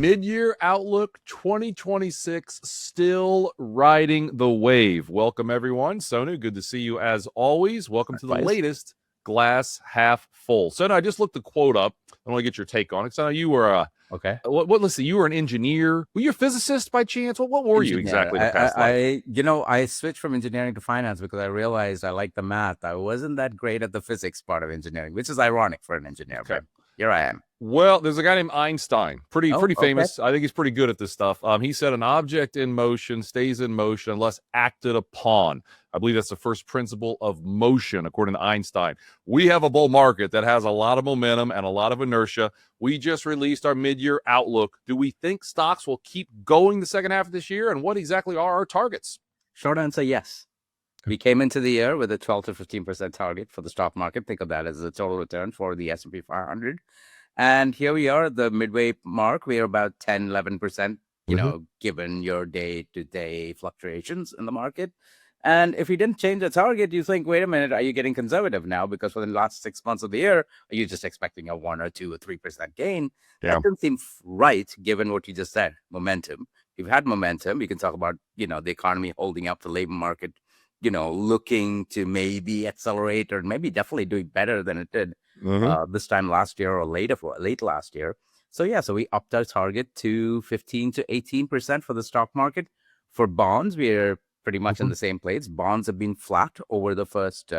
Midyear Outlook 2026, still riding the wave. Welcome, everyone. Sonu, good to see you as always. Welcome to the latest Glass Half Full. Sonu, I just looked the quote up. I want to get your take on it. So you were let's see, you were an engineer. Were you a physicist by chance? What were you exactly in the past life? I switched from engineering to finance because I realized I liked the math. I wasn't that great at the physics part of engineering, which is ironic for an engineer. Okay. But here I am. Well, there's a guy named Einstein, pretty famous. I think he's pretty good at this stuff. He said an object in motion stays in motion unless acted upon. I believe that's the first principle of motion, according to Einstein. We have a bull market that has a lot of momentum and a lot of inertia. We just released our mid-year outlook. Do we think stocks will keep going the second half of this year? And what exactly are our targets? Short answer, yes. We came into the year with a 12 to 15% target for the stock market. Think of that as the total return for the S&P 500. And here we are at the midway mark. We are about 10, 11%, given your day-to-day fluctuations in the market. And if we didn't change the target, you think, wait a minute, are you getting conservative now? Because for the last 6 months of the year, are you just expecting a 1 or 2 or 3% gain? Yeah. That doesn't seem right, given what you just said, momentum. You've had momentum. You can talk about, the economy holding up, the labor market, looking to maybe accelerate or maybe definitely doing better than it did this time last year or late last year. So we upped our target to 15 to 18% for the stock market. For bonds, we're pretty much in the same place. Bonds have been flat over the first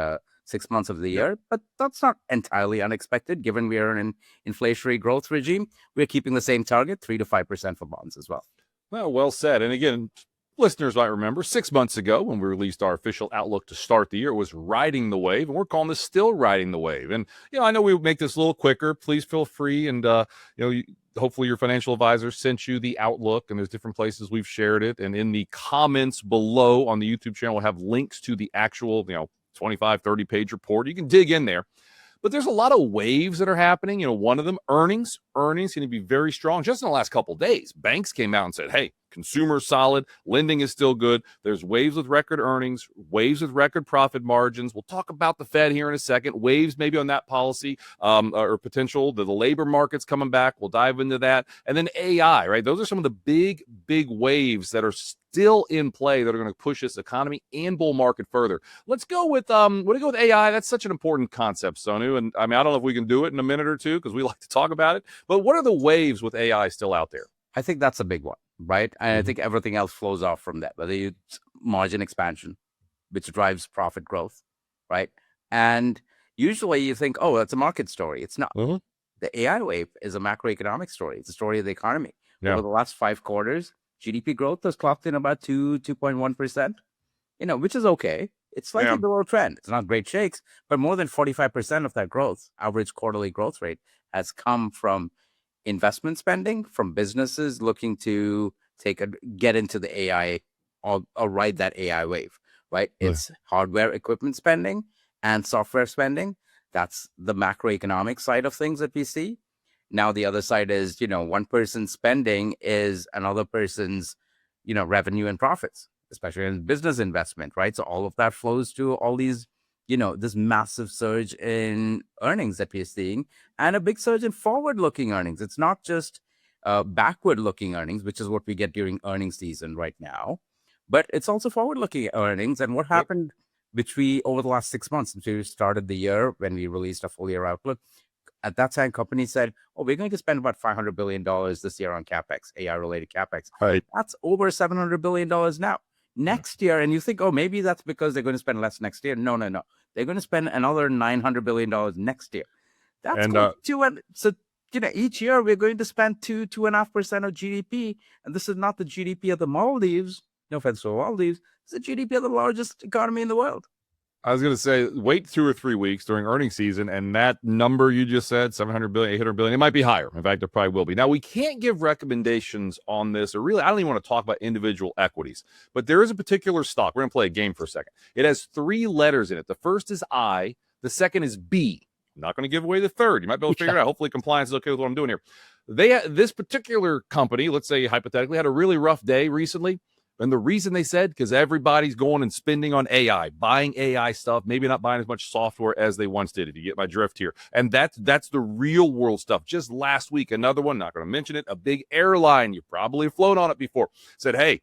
6 months of the year, but that's not entirely unexpected given we are in an inflationary growth regime. We're keeping the same target, 3 to 5% for bonds as well. Well said. And again, listeners might remember 6 months ago when we released our official outlook to start the year, it was riding the wave, and we're calling this still riding the wave. And, I know we would make this a little quicker. Please feel free. And, hopefully your financial advisor sent you the outlook, and there's different places we've shared it. And in the comments below on the YouTube channel, we'll have links to the actual, 25, 30 page report. You can dig in there. But there's a lot of waves that are happening. One of them, earnings going to be very strong. Just in the last couple of days, banks came out and said, hey, consumer solid, lending is still good. There's waves with record earnings, waves with record profit margins. We'll talk about the Fed here in a second, waves maybe on that policy or potential. The labor market's coming back. We'll dive into that. And then AI, right? Those are some of the big waves that are still in play that are going to push this economy and bull market further. Let's go with AI. That's such an important concept, Sonu. And I don't know if we can do it in a minute or two because we like to talk about it. But what are the waves with AI still out there? I think that's a big one, right? And I think everything else flows off from that, whether it's margin expansion, which drives profit growth, right? And usually you think, oh, that's a market story. It's not. The AI wave is a macroeconomic story. It's a story of the economy. Over the last 5 quarters, GDP growth has clocked in about 2.1%, which is okay. It's slightly below trend. It's not great shakes, but more than 45% of that growth, average quarterly growth rate, has come from investment spending, from businesses looking to get into the AI or ride that AI wave, right? It's hardware equipment spending and software spending. That's the macroeconomic side of things that we see. Now, the other side is, one person's spending is another person's, revenue and profits, especially in business investment, right? So all of that flows to all these, this massive surge in earnings that we're seeing and a big surge in forward-looking earnings. It's not just backward-looking earnings, which is what we get during earnings season right now, but it's also forward-looking earnings. And what happened over the last 6 months since we started the year when we released a full-year outlook, at that time, companies said, we're going to spend about $500 billion this year on Capex, AI-related Capex. Right. That's over $700 billion now. Next year, and you think, maybe that's because they're going to spend less next year. No. They're going to spend another $900 billion next year. That's each year we're going to spend 2.5% of GDP. And this is not the GDP of the Maldives. No offense to the Maldives. It's the GDP of the largest economy in the world. I was going to say, wait 2 or 3 weeks during earnings season, and that number you just said, 700 billion, 800 billion, it might be higher. In fact, it probably will be. Now, we can't give recommendations on this, or really, I don't even want to talk about individual equities, but there is a particular stock. We're going to play a game for a second. It has 3 letters in it. The first is I, the second is B. I'm not going to give away the third. You might be able to figure it out. Hopefully, compliance is okay with what I'm doing here. This particular company, let's say hypothetically, had a really rough day recently. And the reason they said, because everybody's going and spending on AI, buying AI stuff, maybe not buying as much software as they once did, if you get my drift here. And that's the real world stuff. Just last week, another one, not going to mention it, a big airline, you probably have flown on it before, said, hey,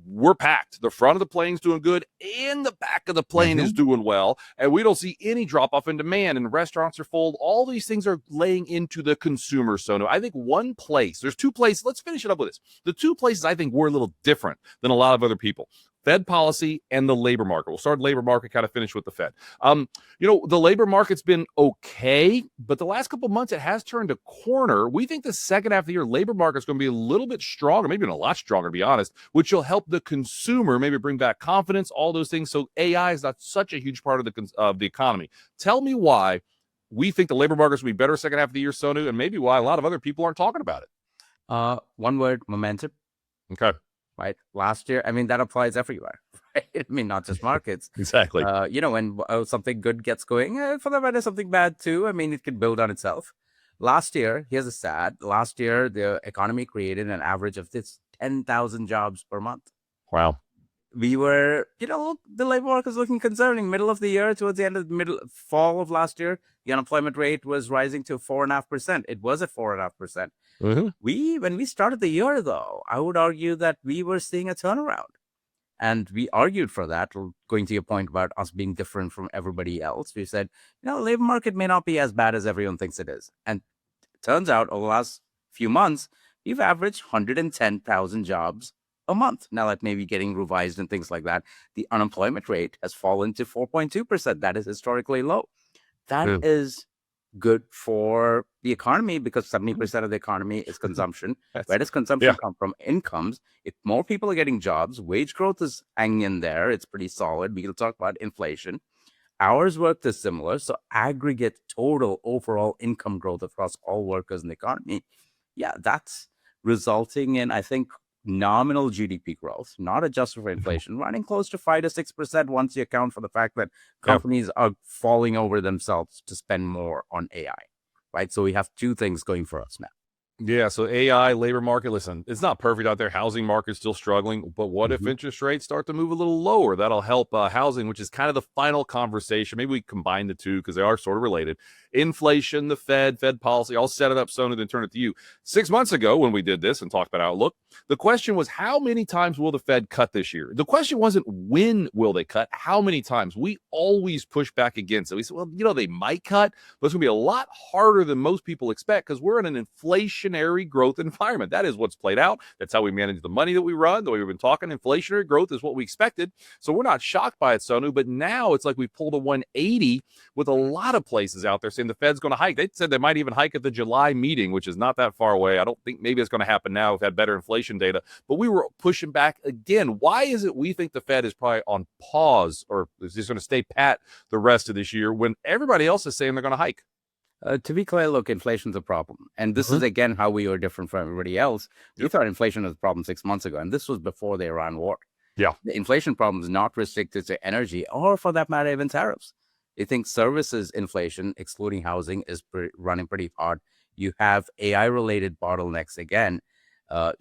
we're packed. The front of the plane's doing good and the back of the plane is doing well. And we don't see any drop off in demand, and restaurants are full. All these things are laying into the consumer. So I think one place, there's two places. Let's finish it up with this. The two places I think were a little different than a lot of other people: Fed policy and the labor market. We'll start labor market, kind of finish with the Fed. The labor market's been okay, but the last couple of months it has turned a corner. We think the second half of the year, labor market's going to be a little bit stronger, maybe even a lot stronger, to be honest, which will help the consumer, maybe bring back confidence, all those things. So AI is not such a huge part of the economy. Tell me why we think the labor market's will be better second half of the year, Sonu, and maybe why a lot of other people aren't talking about it. One word: momentum. Okay. Right. Last year, I mean, that applies everywhere. Right? I mean, not just markets. Exactly. When something good gets going, for that matter, something bad too. I mean, it can build on itself. Last year, here's a stat. Last year, the economy created an average of 10,000 jobs per month. Wow. We were, the labor market is looking concerning. Middle of the year, towards the end of the fall of last year, the unemployment rate was rising to 4.5%. It was at 4.5%. Mm-hmm. When we started the year, though, I would argue that we were seeing a turnaround. And we argued for that, going to your point about us being different from everybody else. We said, the labor market may not be as bad as everyone thinks it is. And it turns out over the last few months, we've averaged 110,000 jobs a month. Now that may be getting revised and things like that. The unemployment rate has fallen to 4.2%. That is historically low. That is good for the economy, because 70% of the economy is consumption. Where does consumption come from? Incomes. If more people are getting jobs, wage growth is hanging in there. It's pretty solid. We'll talk about inflation. Hours worked is similar. So aggregate total overall income growth across all workers in the economy, that's resulting in, I think, nominal GDP growth, not adjusted for inflation, running close to 5 to 6% once you account for the fact that companies are falling over themselves to spend more on AI, right? So we have two things going for us now. Yeah, so AI, labor market, listen, it's not perfect out there. Housing market's still struggling, but what if interest rates start to move a little lower? That'll help housing, which is kind of the final conversation. Maybe we combine the two because they are sort of related. Inflation, the Fed policy. I'll set it up, Sonu, then turn it to you. 6 months ago when we did this and talked about outlook, the question was, how many times will the Fed cut this year? The question wasn't when will they cut, how many times? We always push back against it. We said, well, they might cut, but it's going to be a lot harder than most people expect because we're in an inflationary growth environment. That is what's played out. That's how we manage the money that we run. The way we've been talking, inflationary growth is what we expected. So we're not shocked by it, Sonu, but now it's like we pulled a 180 with a lot of places out there saying the Fed's going to hike. They said they might even hike at the July meeting, which is not that far away. I don't think maybe it's going to happen now. We've had better inflation data, but we were pushing back again. Why is it we think the Fed is probably on pause or is just going to stay pat the rest of this year when everybody else is saying they're going to hike? To be clear, look, inflation's a problem. And this is, again, how we were different from everybody else. We thought inflation was a problem 6 months ago, and this was before the Iran war. Yeah. The inflation problem is not restricted to energy or, for that matter, even tariffs. You think services inflation, excluding housing, is running pretty hard. You have AI-related bottlenecks again.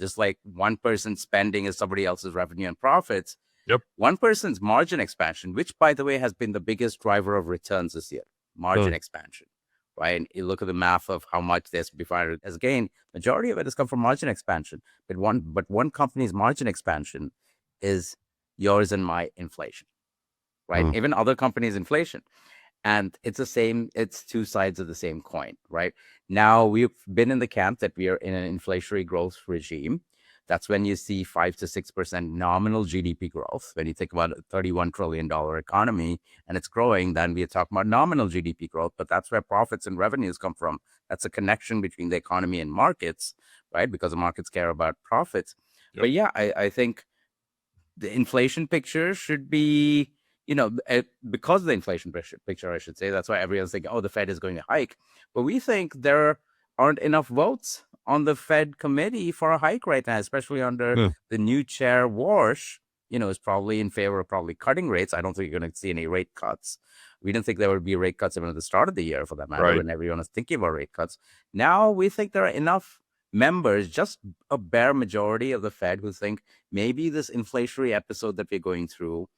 Just like one person's spending is somebody else's revenue and profits. Yep. One person's margin expansion, which, by the way, has been the biggest driver of returns this year, margin expansion. Right? And you look at the math of how much this defined as gain, majority of it has come from margin expansion. But one company's margin expansion is yours and my inflation, right? Even other companies' inflation. And it's the same, it's two sides of the same coin, right? Now we've been in the camp that we are in an inflationary growth regime. That's when you see 5 to 6% nominal GDP growth. When you think about a $31 trillion economy and it's growing, then we're talking about nominal GDP growth, but that's where profits and revenues come from. That's a connection between the economy and markets, right? Because the markets care about profits. Yep. But yeah, I think the inflation picture should be, because of the inflation picture, I should say, that's why everyone's thinking, the Fed is going to hike. But we think there aren't enough votes on the Fed committee for a hike right now, especially under the new chair, Warsh, is probably in favor of probably cutting rates. I don't think you're going to see any rate cuts. We didn't think there would be rate cuts even at the start of the year, for that matter, when everyone is thinking about rate cuts. Now we think there are enough members, just a bare majority of the Fed, who think maybe this inflationary episode that we're going through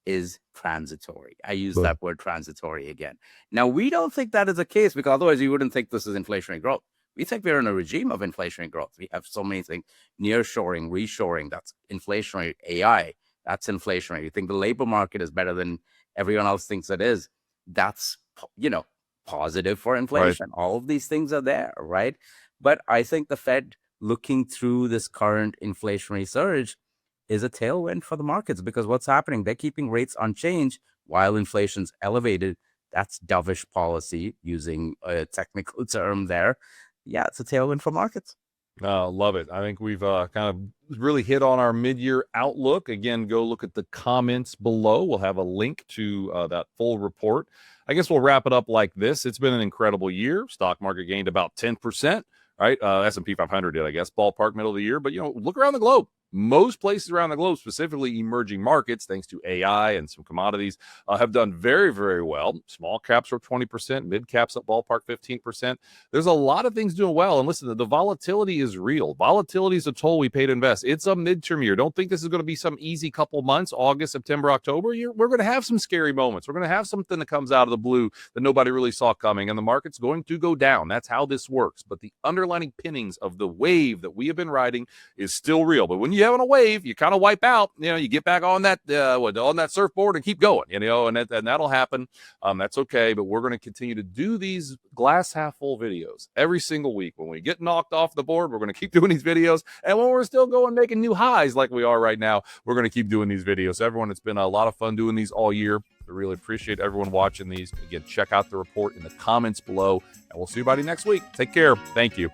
is transitory. I use that word transitory again. Now, we don't think that is the case, because otherwise you wouldn't think this is inflationary growth. We think we're in a regime of inflationary growth. We have so many things: nearshoring, reshoring, that's inflationary; AI, that's inflationary. You think the labor market is better than everyone else thinks it is, that's, positive for inflation. Right. All of these things are there, right? But I think the Fed, looking through this current inflationary surge, is a tailwind for the markets, because what's happening? They're keeping rates unchanged while inflation's elevated. That's dovish policy, using a technical term there. Yeah, it's a tailwind for markets. Love it. I think we've kind of really hit on our mid-year outlook. Again, go look at the comments below. We'll have a link to that full report. I guess we'll wrap it up like this. It's been an incredible year. Stock market gained about 10%, right? S&P 500 did, I guess, ballpark middle of the year. But, look around the globe. Most places around the globe, specifically emerging markets, thanks to AI and some commodities, have done very, very well. Small caps are up 20%, mid caps up ballpark 15%. There's a lot of things doing well. And listen, the volatility is real. Volatility is a toll we pay to invest. It's a midterm year. Don't think this is going to be some easy couple months, August, September, October. We're going to have some scary moments. We're going to have something that comes out of the blue that nobody really saw coming, and the market's going to go down. That's how this works. But the underlying pinnings of the wave that we have been riding is still real. But when you have on a wave, you kind of wipe out, you get back on that on that surfboard and keep going, and that'll happen. That's okay. But we're going to continue to do these glass half full videos every single week. When we get knocked off the board, we're going to keep doing these videos. And when we're still going, making new highs like we are right now, we're going to keep doing these videos. Everyone, it's been a lot of fun doing these all year. I really appreciate everyone watching these. Again, check out the report in the comments below, and we'll see everybody next week. Take care. Thank you.